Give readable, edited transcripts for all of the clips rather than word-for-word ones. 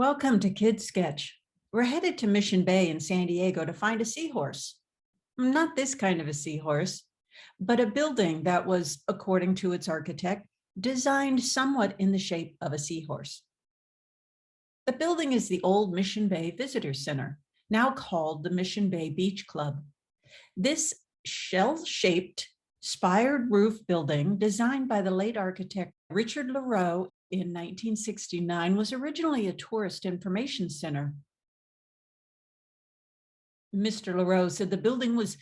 Welcome to KidSketch. We're headed to Mission Bay in San Diego to find a seahorse. Not this kind of a seahorse, but a building that was, according to its architect, designed somewhat in the shape of a seahorse. The building is the old Mission Bay Visitor Center, now called the Mission Bay Beach Club. This shell-shaped, spired roof building, designed by the late architect Richard Leroux in 1969, was originally a tourist information center. Mr. Leroux said the building was,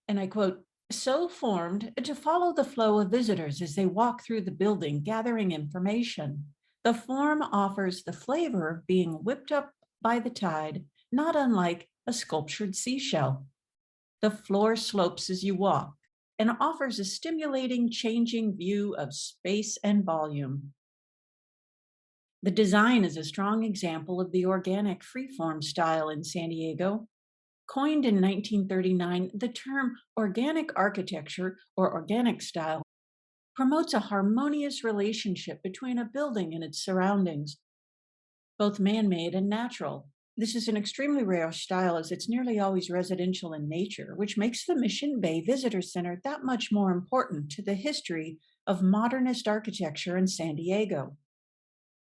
and I quote, so formed to follow the flow of visitors as they walk through the building, gathering information. The form offers the flavor of being whipped up by the tide, not unlike a sculptured seashell. The floor slopes as you walk and offers a stimulating, changing view of space and volume. The design is a strong example of the organic freeform style in San Diego. Coined in 1939, the term organic architecture or organic style promotes a harmonious relationship between a building and its surroundings, both man-made and natural. This is an extremely rare style as it's nearly always residential in nature, which makes the Mission Bay Visitor Center that much more important to the history of modernist architecture in San Diego.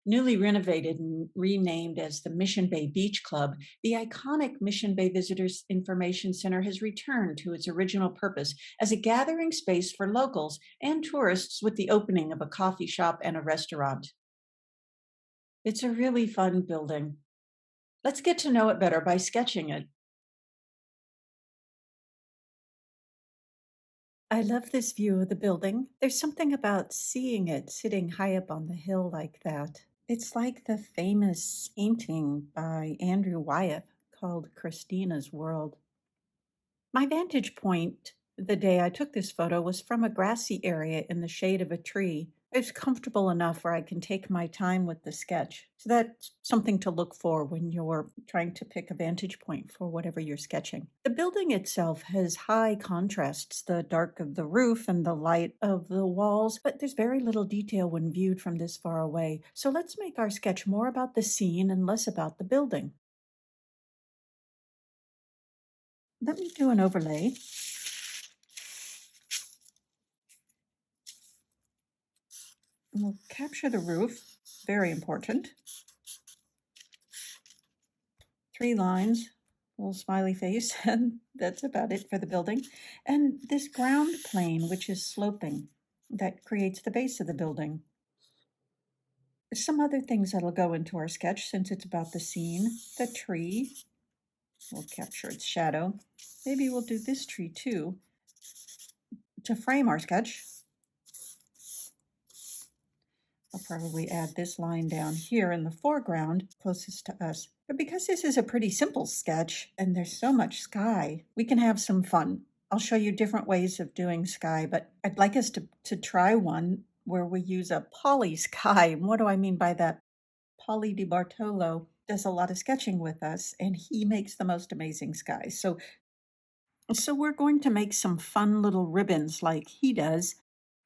Newly renovated and renamed as the Mission Bay Beach Club, the iconic Mission Bay Visitors Information Center has returned to its original purpose as a gathering space for locals and tourists with the opening of a coffee shop and a restaurant. It's a really fun building. Let's get to know it better by sketching it. I love this view of the building. There's something about seeing it sitting high up on the hill like that. It's like the famous painting by Andrew Wyeth called Christina's World. My vantage point the day I took this photo was from a grassy area in the shade of a tree. It's comfortable enough where I can take my time with the sketch. So that's something to look for when you're trying to pick a vantage point for whatever you're sketching. The building itself has high contrasts, the dark of the roof and the light of the walls, but there's very little detail when viewed from this far away. So let's make our sketch more about the scene and less about the building. Let me do an overlay. We'll capture the roof, very important. 3 lines, little smiley face, and that's about it for the building. And this ground plane, which is sloping, that creates the base of the building. Some other things that'll go into our sketch since it's about the scene. The tree, we'll capture its shadow. Maybe we'll do this tree too to frame our sketch. I'll probably add this line down here in the foreground closest to us. But because this is a pretty simple sketch and there's so much sky, we can have some fun. I'll show you different ways of doing sky, but I'd like us to try one where we use a poly sky. And what do I mean by that? Polly DiBartolo does a lot of sketching with us, and he makes the most amazing skies. So we're going to make some fun little ribbons like he does,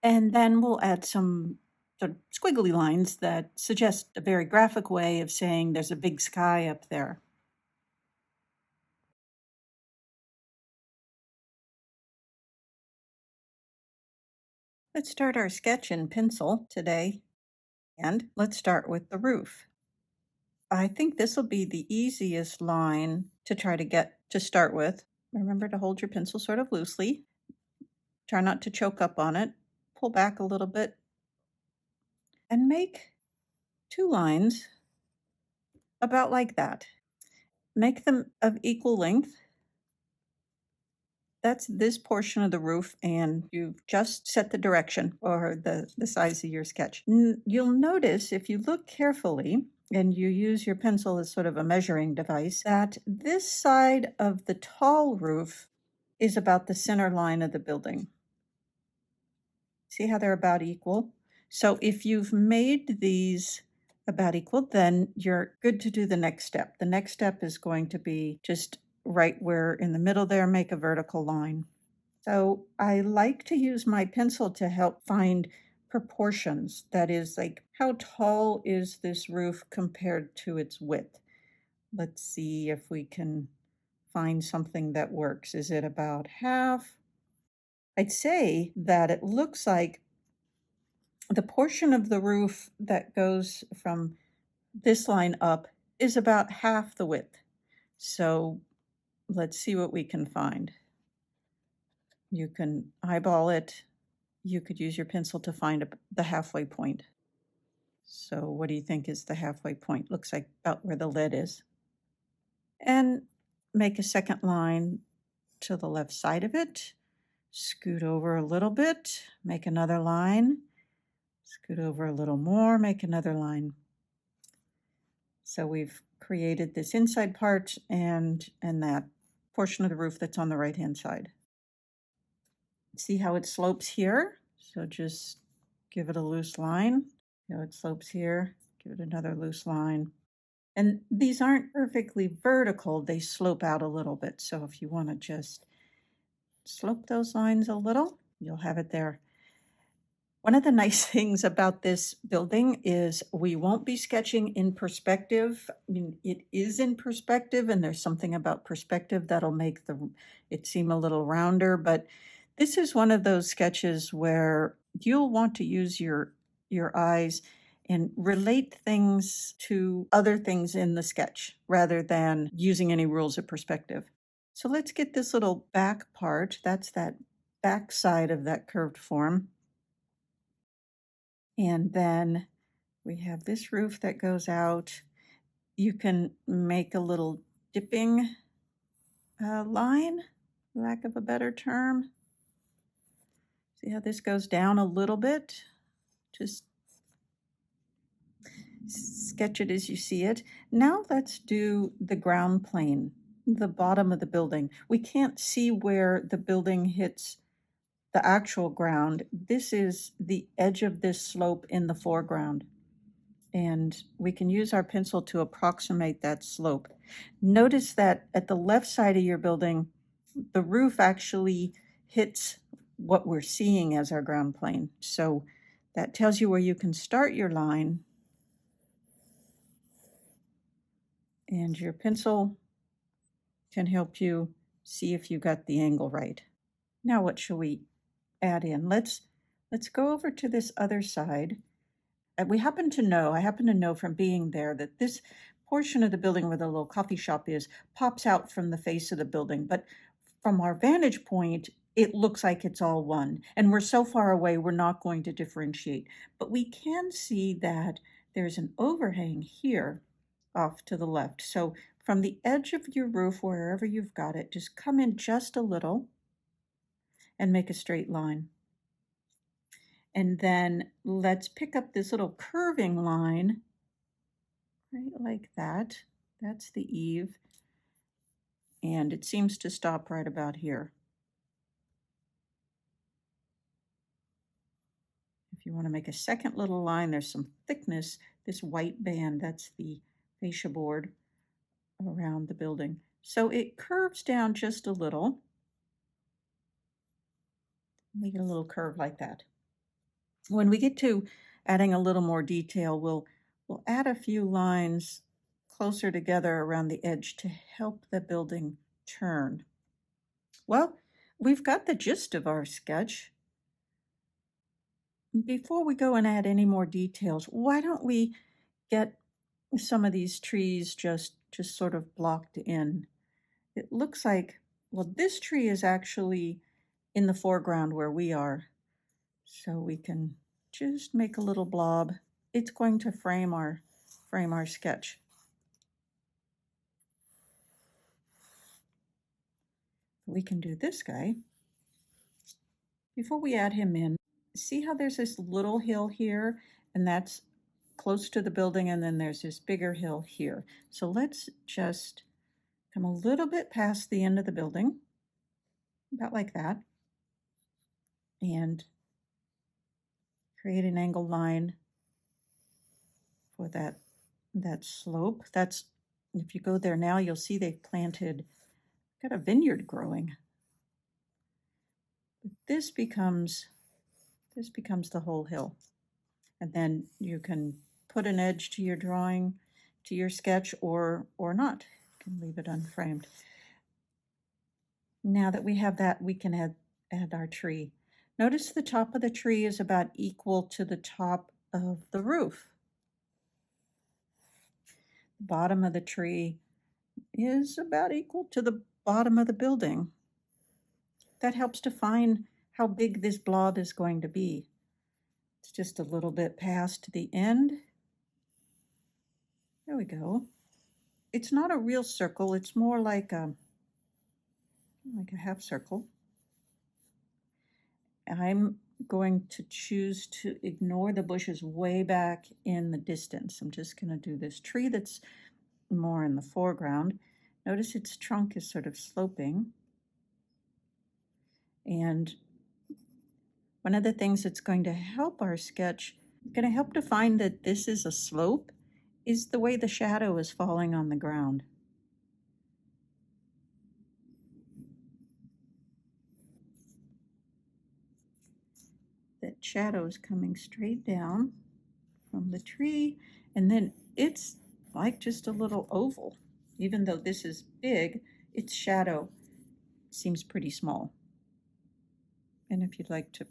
and then we'll add some sort of squiggly lines that suggest a very graphic way of saying there's a big sky up there. Let's start our sketch in pencil today, and let's start with the roof. I think this will be the easiest line to try to get to start with. Remember to hold your pencil sort of loosely. Try not to choke up on it. Pull back a little bit and make 2 lines about like that. Make them of equal length. That's this portion of the roof, and you've just set the direction or the size of your sketch. You'll notice if you look carefully and you use your pencil as sort of a measuring device, that this side of the tall roof is about the center line of the building. See how they're about equal? So if you've made these about equal, then you're good to do the next step. The next step is going to be just right where in the middle there, make a vertical line. So I like to use my pencil to help find proportions. That is, like, how tall is this roof compared to its width? Let's see if we can find something that works. Is it about half? I'd say that it looks like the portion of the roof that goes from this line up is about half the width. So let's see what we can find. You can eyeball it. You could use your pencil to find the halfway point. So what do you think is the halfway point? Looks like about where the lid is. And make a second line to the left side of it. Scoot over a little bit, make another line. Scoot over a little more, make another line. So we've created this inside part and that portion of the roof that's on the right-hand side. See how it slopes here? So just give it a loose line. See how it slopes here? Give it another loose line. And these aren't perfectly vertical, they slope out a little bit. So if you want to just slope those lines a little, you'll have it there. One of the nice things about this building is we won't be sketching in perspective. I mean, it is in perspective, and there's something about perspective that'll make it seem a little rounder, but this is one of those sketches where you'll want to use your eyes and relate things to other things in the sketch rather than using any rules of perspective. So let's get this little back part. That's that back side of that curved form. And then we have this roof that goes out. You can make a little dipping line, lack of a better term. See how this goes down a little bit? Just sketch it as you see it. Now let's do the ground plane, the bottom of the building. We can't see where the building hits the actual ground. This is the edge of this slope in the foreground. And we can use our pencil to approximate that slope. Notice that at the left side of your building, the roof actually hits what we're seeing as our ground plane. So that tells you where you can start your line. And your pencil can help you see if you got the angle right. Now what shall we add in? Let's go over to this other side. I happen to know from being there that this portion of the building where the little coffee shop is pops out from the face of the building. But from our vantage point, it looks like it's all one. And we're so far away, we're not going to differentiate. But we can see that there's an overhang here off to the left. So from the edge of your roof, wherever you've got it, just come in just a little and make a straight line. And then let's pick up this little curving line, right like that. That's the eave. And it seems to stop right about here. If you want to make a second little line, there's some thickness. This white band, that's the fascia board around the building. So it curves down just a little. Make it a little curve like that. When we get to adding a little more detail, we'll add a few lines closer together around the edge to help the building turn. Well, we've got the gist of our sketch. Before we go and add any more details, why don't we get some of these trees just sort of blocked in? It looks like, well, this tree is actually in the foreground where we are. So we can just make a little blob. It's going to frame our sketch. We can do this guy. Before we add him in, see how there's this little hill here, and that's close to the building, and then there's this bigger hill here. So let's just come a little bit past the end of the building, about like that, and create an angled line for that slope. That's, if you go there now, you'll see they've got a vineyard growing. This becomes This becomes the whole hill. And then you can put an edge to your drawing, to your sketch, or not. You can leave it unframed. Now that we have that, we can add our tree. Notice the top of the tree is about equal to the top of the roof. The bottom of the tree is about equal to the bottom of the building. That helps define how big this blob is going to be. It's just a little bit past the end. There we go. It's not a real circle, it's more like a half circle. I'm going to choose to ignore the bushes way back in the distance. I'm just going to do this tree that's more in the foreground. Notice its trunk is sort of sloping. And one of the things that's going to help our sketch, going to help define that this is a slope, is the way the shadow is falling on the ground. That shadow is coming straight down from the tree, and then it's like just a little oval. Even though this is big, its shadow seems pretty small. And if you'd like to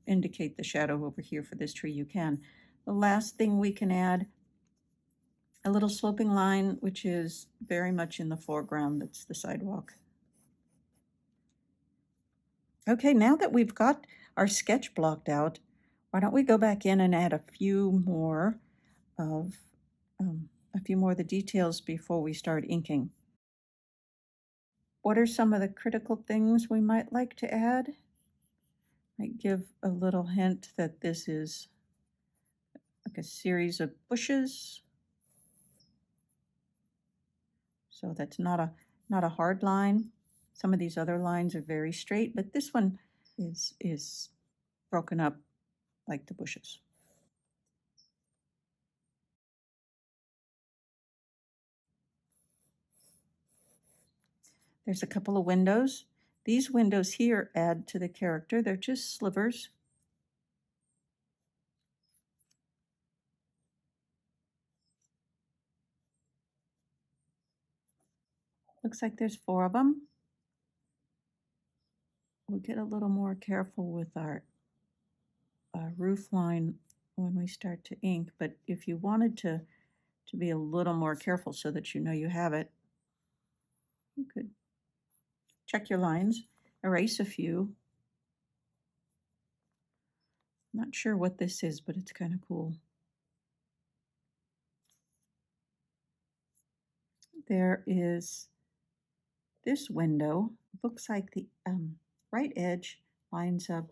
indicate the shadow over here for this tree, you can. The last thing we can add, a little sloping line, which is very much in the foreground. That's the sidewalk. Okay, now that we've got our sketch blocked out, why don't we go back in and add a few more of the details before we start inking. What are some of the critical things we might like to add? Might give a little hint that this is like a series of bushes. So that's not a hard line. Some of these other lines are very straight, but this one is broken up like the bushes. There's a couple of windows. These windows here add to the character. They're just slivers. Looks like there's 4 of them. We'll get a little more careful with our roof line when we start to ink, but if you wanted to be a little more careful so that you know you have it, you could check your lines, erase a few. Not sure what this is, but it's kind of cool. There is this window. Looks like the right edge lines up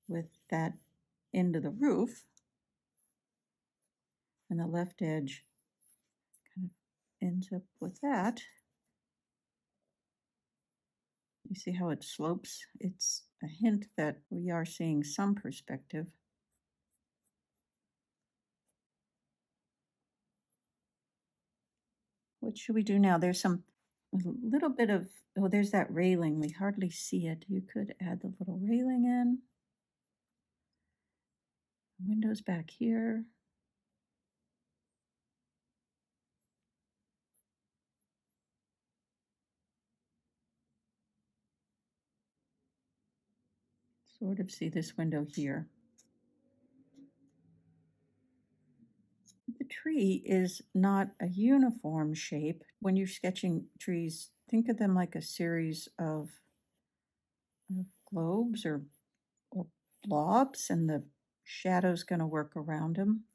with that end of the roof, and the left edge kind of ends up with that. You see how it slopes? It's a hint that we are seeing some perspective. What should we do now? There's a little bit of, oh, there's that railing. We hardly see it. You could add the little railing in. Windows back here. Sort of see this window here. The tree is not a uniform shape. When you're sketching trees, think of them like a series of globes or blobs, and the shadow's going to work around them.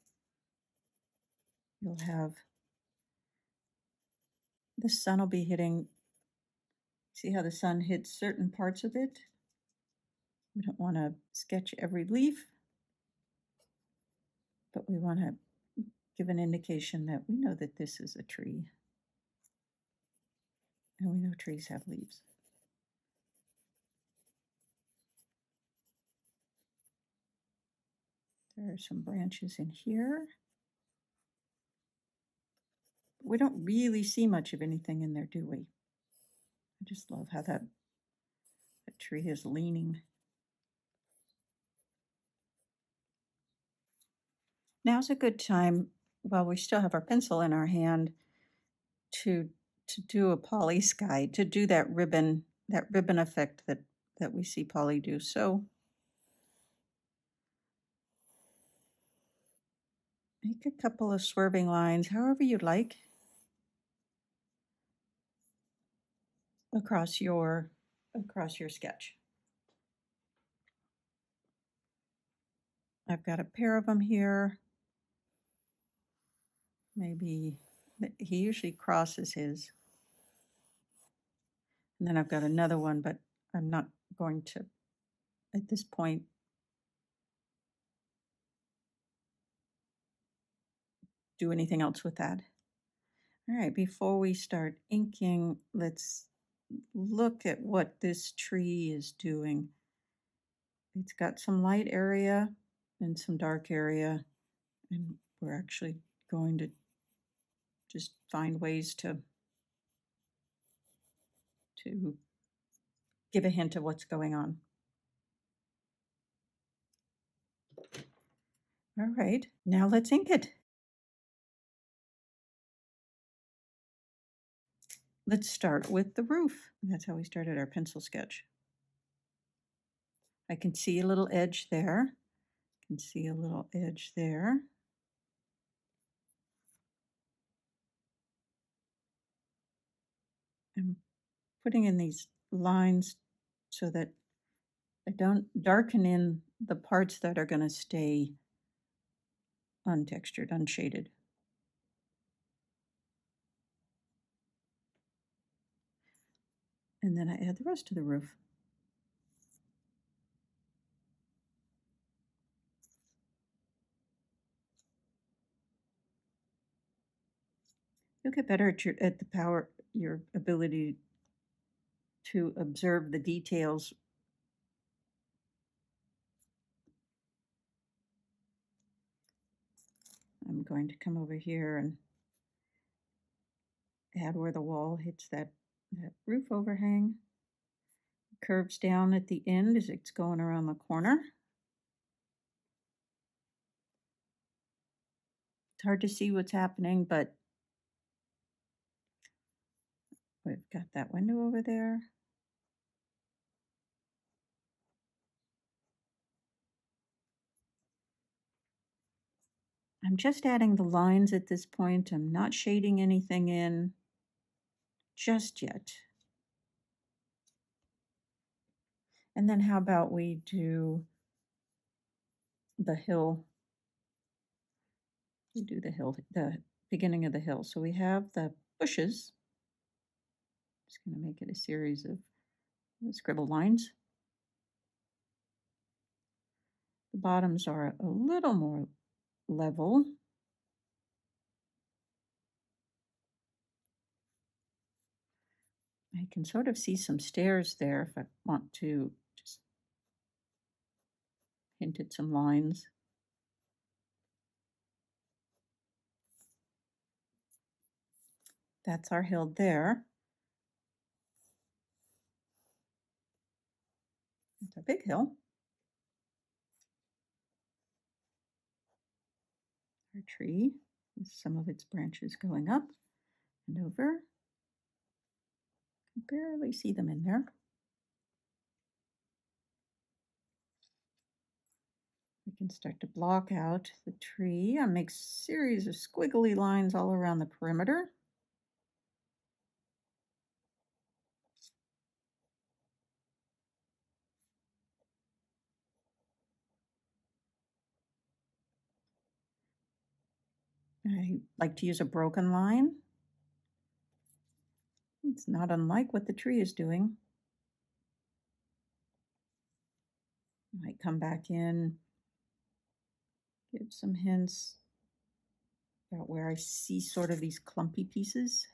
You'll have the sun will be hitting. See how the sun hits certain parts of it? We don't want to sketch every leaf, but we want to give an indication that we know that this is a tree. And we know trees have leaves. There are some branches in here. We don't really see much of anything in there, do we? I just love how that tree is leaning. Now's a good time, while we still have our pencil in our hand, to do a poly sky, to do that ribbon effect that we see Polly do. So make a couple of swerving lines, however you like, across your sketch. I've got a pair of them here. Maybe he usually crosses his. And then I've got another one, but I'm not going to, at this point, do anything else with that. All right, before we start inking, let's look at what this tree is doing. It's got some light area and some dark area, and we're actually going to just find ways to give a hint of what's going on. All right, now let's ink it. Let's start with the roof. That's how we started our pencil sketch. I can see a little edge there. I can see a little edge there. I'm putting in these lines so that I don't darken in the parts that are going to stay untextured, unshaded. And then I add the rest of the roof. You'll get better at your ability to observe the details. I'm going to come over here and add where the wall hits that roof overhang. Curves down at the end as it's going around the corner. It's hard to see what's happening, but we've got that window over there. I'm just adding the lines at this point. I'm not shading anything in just yet. And then how about we do the hill? We do the hill, the beginning of the hill. So we have the bushes. Just going to make it a series of scribble lines. The bottoms are a little more level. I can sort of see some stairs there if I want to just hint at some lines. That's our hill there. It's a big hill. Our tree with some of its branches going up and over. Can barely see them in there. We can start to block out the tree and make series of squiggly lines all around the perimeter. I like to use a broken line. It's not unlike what the tree is doing. I might come back in, give some hints about where I see sort of these clumpy pieces.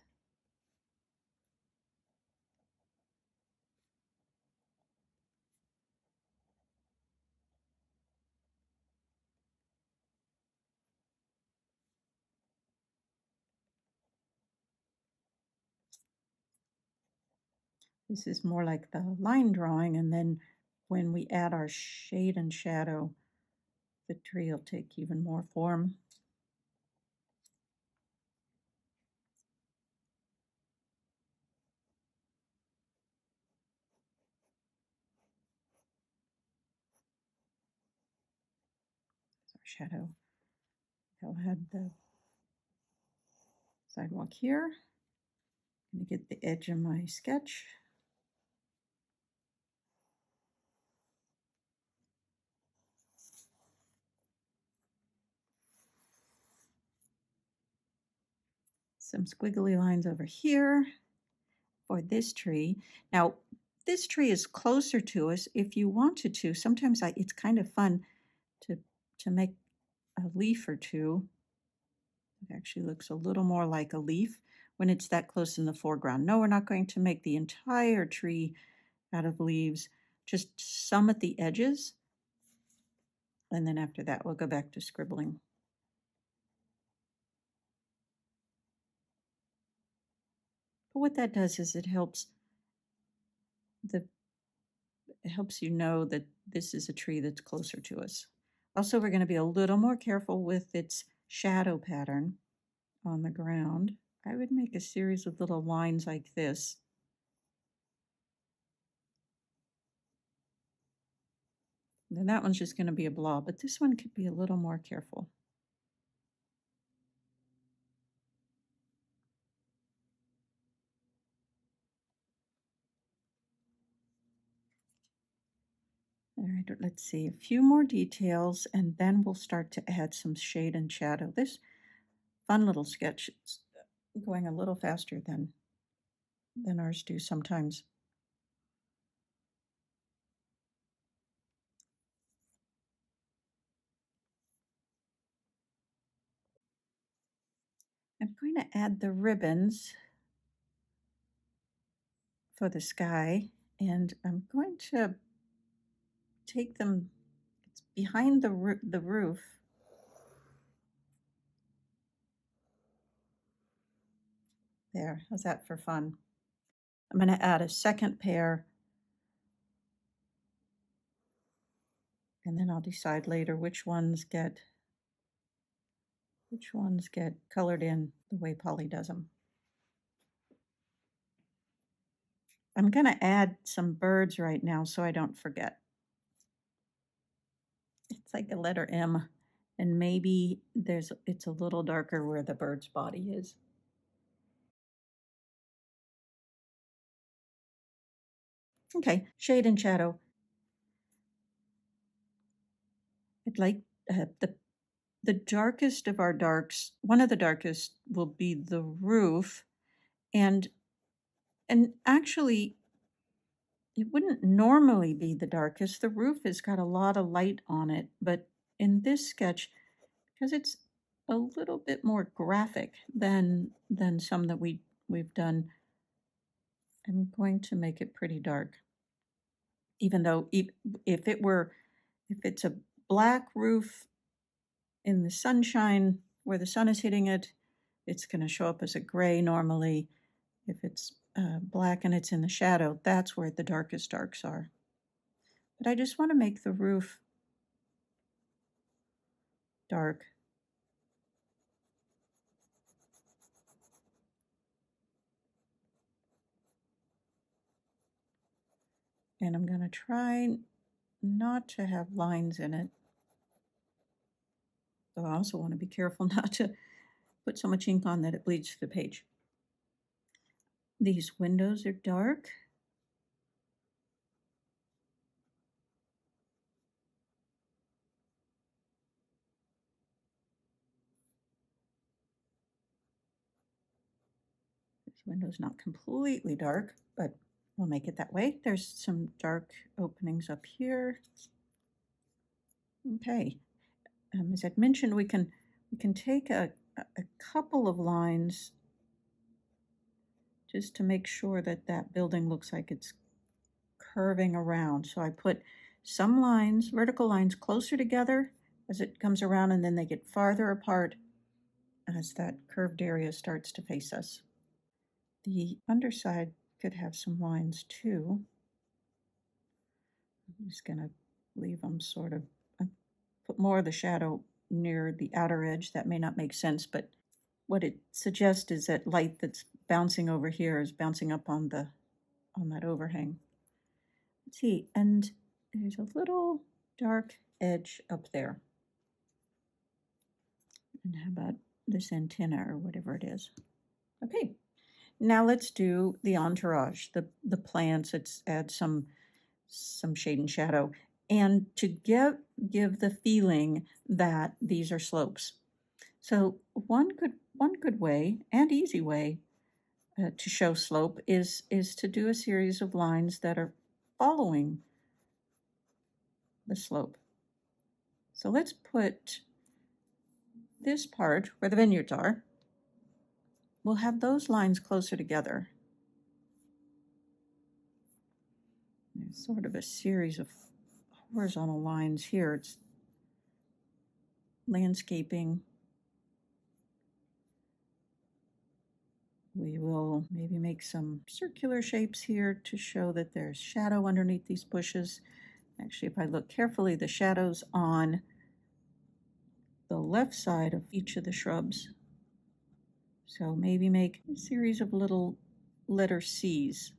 This is more like the line drawing, and then when we add our shade and shadow, the tree will take even more form. Our shadow. I'll add the sidewalk here. I'm going to get the edge of my sketch. Some squiggly lines over here for this tree. Now, this tree is closer to us. If you wanted to, sometimes it's kind of fun to, to make a leaf or two. It actually looks a little more like a leaf when it's that close in the foreground. No, we're not going to make the entire tree out of leaves, just some at the edges. And then after that, we'll go back to scribbling. But what that does is it helps you know that this is a tree that's closer to us. Also, we're going to be a little more careful with its shadow pattern on the ground. I would make a series of little lines like this. Then that one's just going to be a blob, but this one could be a little more careful. All right, let's see a few more details and then we'll start to add some shade and shadow. This fun little sketch is going a little faster than ours do sometimes. I'm going to add the ribbons for the sky, and I'm going to take them behind the roof. There, how's that for fun? I'm going to add a second pair, and then I'll decide later which ones get colored in the way Polly does them. I'm going to add some birds right now so I don't forget. It's like a letter M, and maybe it's a little darker where the bird's body is. Okay, shade and shadow. I'd like the darkest of our darks, one of the darkest will be the roof, and actually it wouldn't normally be the darkest. The roof has got a lot of light on it, but in this sketch, because it's a little bit more graphic than some that we've done, I'm going to make it pretty dark. Even though if it's a black roof in the sunshine where the sun is hitting it, it's going to show up as a gray normally. If it's black and it's in the shadow, that's where the darkest darks are. But I just want to make the roof dark. And I'm going to try not to have lines in it. Though I also want to be careful not to put so much ink on that it bleeds through the page. These windows are dark. This window's not completely dark, but we'll make it that way. There's some dark openings up here. Okay, as I'd mentioned, we can take a couple of lines just to make sure that that building looks like it's curving around. So I put some lines, vertical lines, closer together as it comes around, and then they get farther apart as that curved area starts to face us. The underside could have some lines too. I'm just going to leave them sort of put more of the shadow near the outer edge. That may not make sense, but what it suggests is that light that's bouncing over here is bouncing up on that overhang. Let's see, and there's a little dark edge up there. And how about this antenna or whatever it is? Okay, now let's do the entourage, the plants. Let's add some shade and shadow, and to give the feeling that these are slopes. So one good way and easy way to show slope is to do a series of lines that are following the slope. So let's put this part where the vineyards are. We'll have those lines closer together. There's sort of a series of horizontal lines here. It's landscaping. We will maybe make some circular shapes here to show that there's shadow underneath these bushes. Actually, if I look carefully, the shadow's on the left side of each of the shrubs. So maybe make a series of little letter C's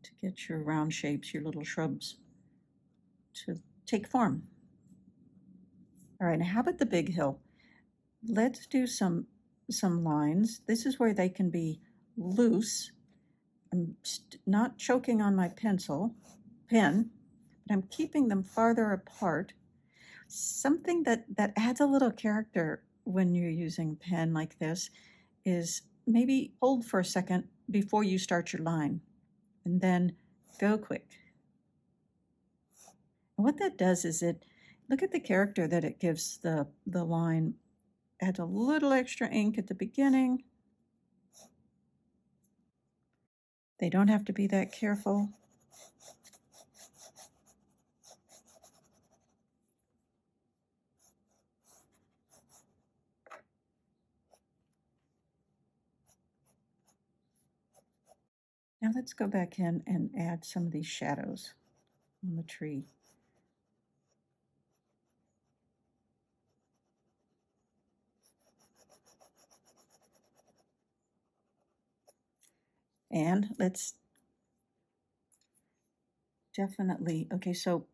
to get your round shapes, your little shrubs to take form. All right, now how about the big hill? Let's do some lines. This is where they can be loose. I'm not choking on my pen, but I'm keeping them farther apart. Something that adds a little character when you're using a pen like this is maybe hold for a second before you start your line and then go quick. And what that does is look at the character that it gives the line. Adds a little extra ink at the beginning. They don't have to be that careful. Now let's go back in and add some of these shadows on the tree. And let's definitely, okay, so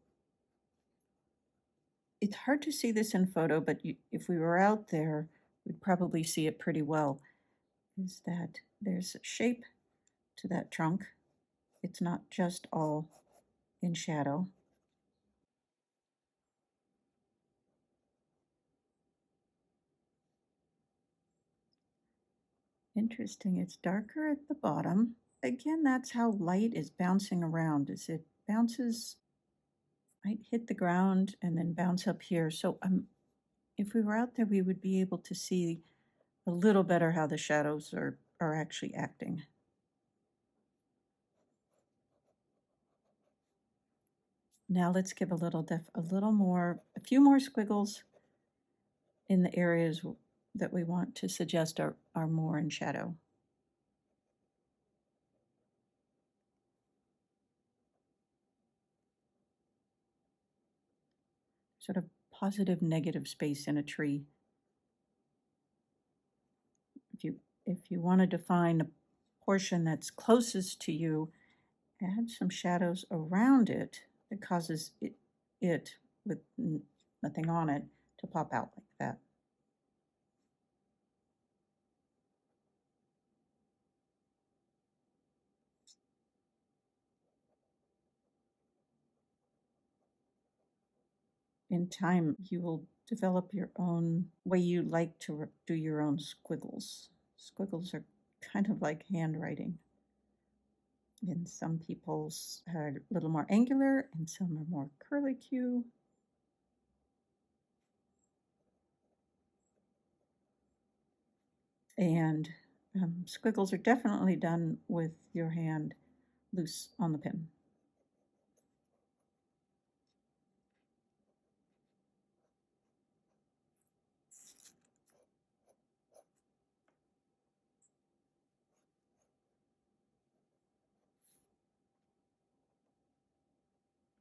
it's hard to see this in photo, but if we were out there, we'd probably see it pretty well, is that there's a shape to that trunk. It's not just all in shadow. Interesting, it's darker at the bottom. Again, that's how light is bouncing around, as it bounces, might hit the ground and then bounce up here. So if we were out there, we would be able to see a little better how the shadows are actually acting. Now let's give a few more squiggles in the areas that we want to suggest are more in shadow. Sort of positive, negative space in a tree. If you want to define a portion that's closest to you, add some shadows around it that causes it with nothing on it to pop out like that. In time, you will develop your own way you like to do your own squiggles. Squiggles are kind of like handwriting. And some people's are a little more angular and some are more curlicue. And squiggles are definitely done with your hand loose on the pen.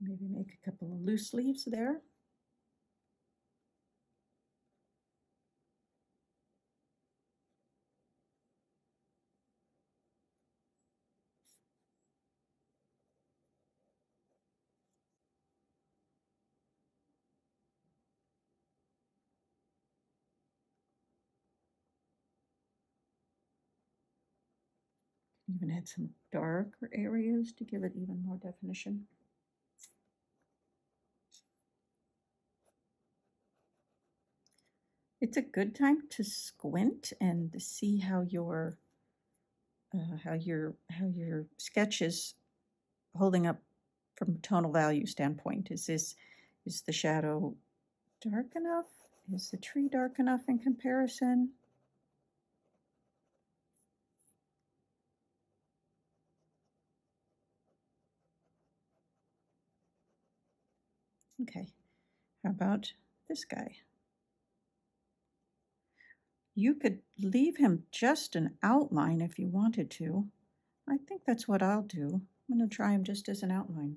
Maybe make a couple of loose leaves there. Even add some darker areas to give it even more definition. It's a good time to squint and to see how your sketch is holding up from a tonal value standpoint. Is the shadow dark enough? Is the tree dark enough in comparison? Okay, how about this guy? You could leave him just an outline if you wanted to. I think that's what I'll do. I'm going to try him just as an outline.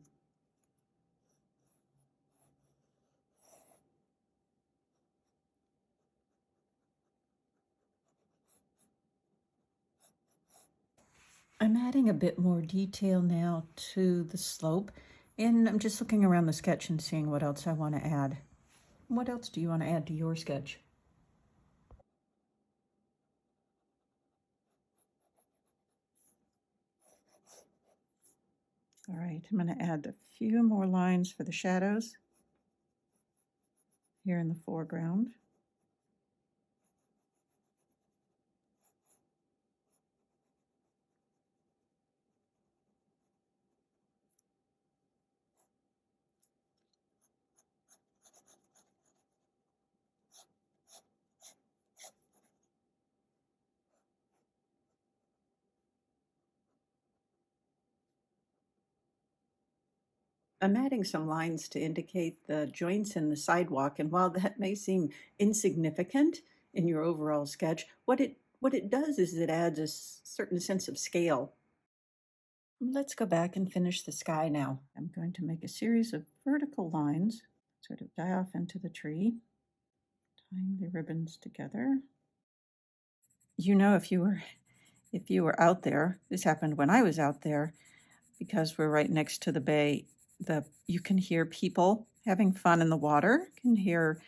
I'm adding a bit more detail now to the slope, and I'm just looking around the sketch and seeing what else I want to add. What else do you want to add to your sketch? All right, I'm going to add a few more lines for the shadows here in the foreground. I'm adding some lines to indicate the joints in the sidewalk, and while that may seem insignificant in your overall sketch, what it does is it adds a certain sense of scale. Let's go back and finish the sky now. I'm going to make a series of vertical lines, sort of die off into the tree, tying the ribbons together. You know, if you were out there, this happened when I was out there, because we're right next to the bay, you can hear people having fun in the water, you can hear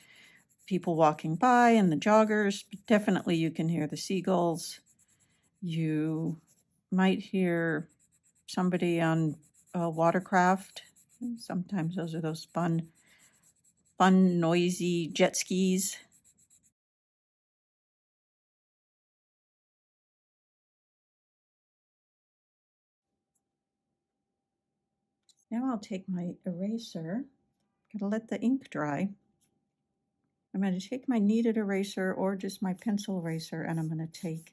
people walking by and the joggers. Definitely you can hear the seagulls. You might hear somebody on a watercraft. Sometimes those are those fun, noisy jet skis. Now I'll take my eraser. Gotta let the ink dry. I'm going to take my kneaded eraser or just my pencil eraser, and I'm going to take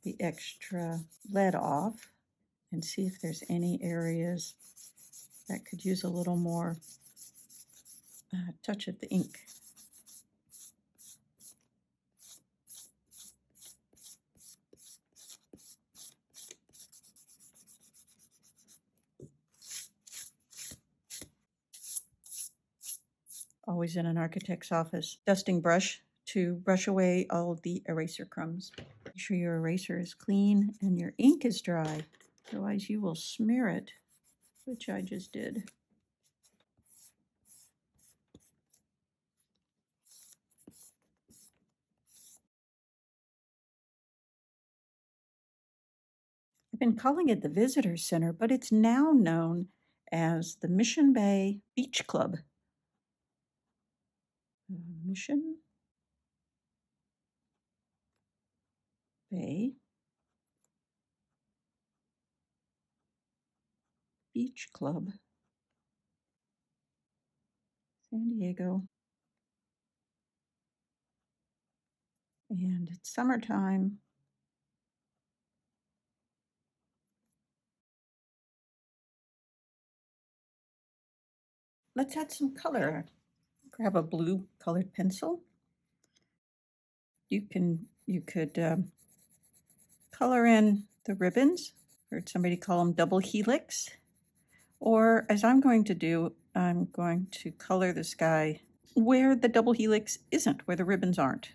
the extra lead off and see if there's any areas that could use a little more touch of the ink. Always in an architect's office. Dusting brush to brush away all of the eraser crumbs. Make sure your eraser is clean and your ink is dry, otherwise you will smear it, which I just did. I've been calling it the Visitor Center, but it's now known as the Mission Bay Beach Club. Mission Bay Beach Club, San Diego. And it's summertime. Let's add some color. Grab a blue colored pencil. You could color in the ribbons. Heard somebody call them double helix, Or as I'm going to do, I'm going to color the sky where the double helix isn't, where the ribbons aren't.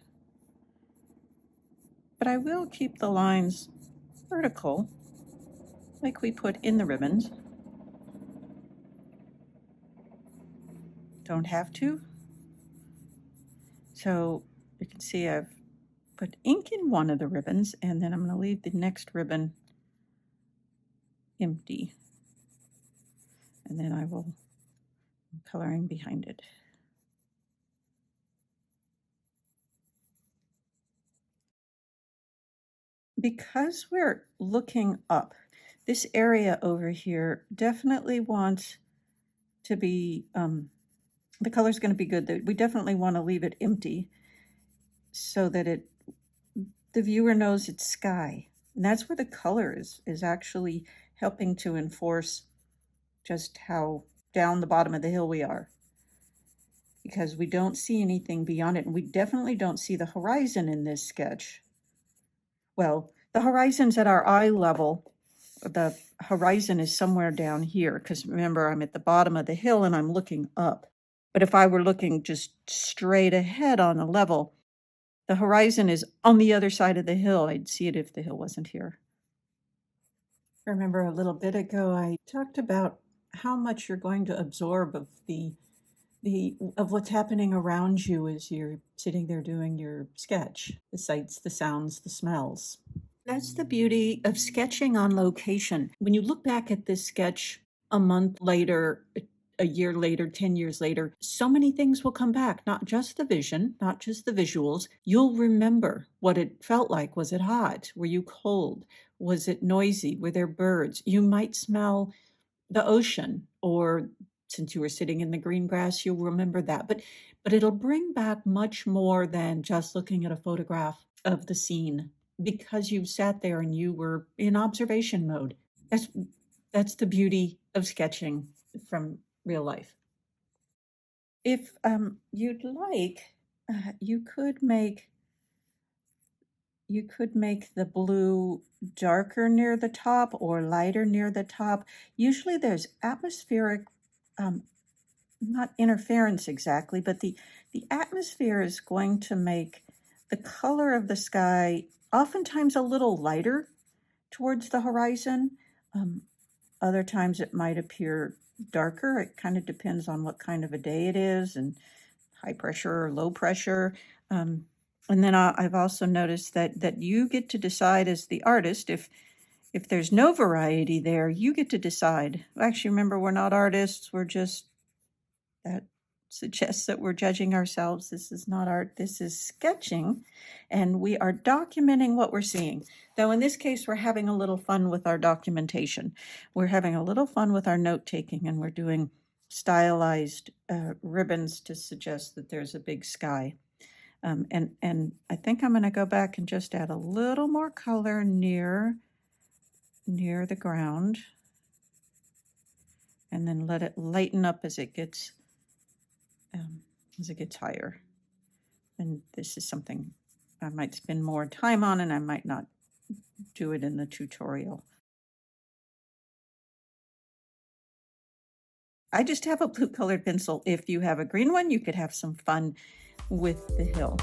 But I will keep the lines vertical like we put in the ribbons. Don't have to. So you can see I've put ink in one of the ribbons, and then I'm going to leave the next ribbon empty. And then I will coloring behind it. Because we're looking up, this area over here definitely wants to be, the color's going to be good. We definitely want to leave it empty so that the viewer knows it's sky. And that's where the color is actually helping to enforce just how down the bottom of the hill we are. Because we don't see anything beyond it. And we definitely don't see the horizon in this sketch. Well, the horizon's at our eye level. The horizon is somewhere down here, because remember, I'm at the bottom of the hill and I'm looking up. But if I were looking just straight ahead on a level, the horizon is on the other side of the hill. I'd see it if the hill wasn't here. I remember a little bit ago, I talked about how much you're going to absorb of of what's happening around you as you're sitting there doing your sketch, the sights, the sounds, the smells. That's the beauty of sketching on location. When you look back at this sketch a month later, a year later, 10 years later, so many things will come back, not just the vision, not just the visuals. You'll remember what it felt like. Was it hot? Were you cold? Was it noisy? Were there birds? You might smell the ocean, or since you were sitting in the green grass, you'll remember that. But it'll bring back much more than just looking at a photograph of the scene, because you sat there and you were in observation mode. That's the beauty of sketching from real life. If you'd like, you could make the blue darker near the top or lighter near the top. Usually there's atmospheric, not interference exactly, but the atmosphere is going to make the color of the sky oftentimes a little lighter towards the horizon. Other times it might appear darker. It kind of depends on what kind of a day it is and high pressure or low pressure. And then I've also noticed that you get to decide as the artist, if there's no variety there, you get to decide. Actually, remember, we're not artists. We're just, that suggests that we're judging ourselves. This is not art. This is sketching, and we are documenting what we're seeing. Though in this case, we're having a little fun with our documentation. We're having a little fun with our note-taking, and we're doing stylized ribbons to suggest that there's a big sky. And I think I'm going to go back and just add a little more color near the ground, and then let it lighten up as it gets higher. And this is something I might spend more time on, and I might not do it in the tutorial. I just have a blue colored pencil. If you have a green one, you could have some fun with the hill.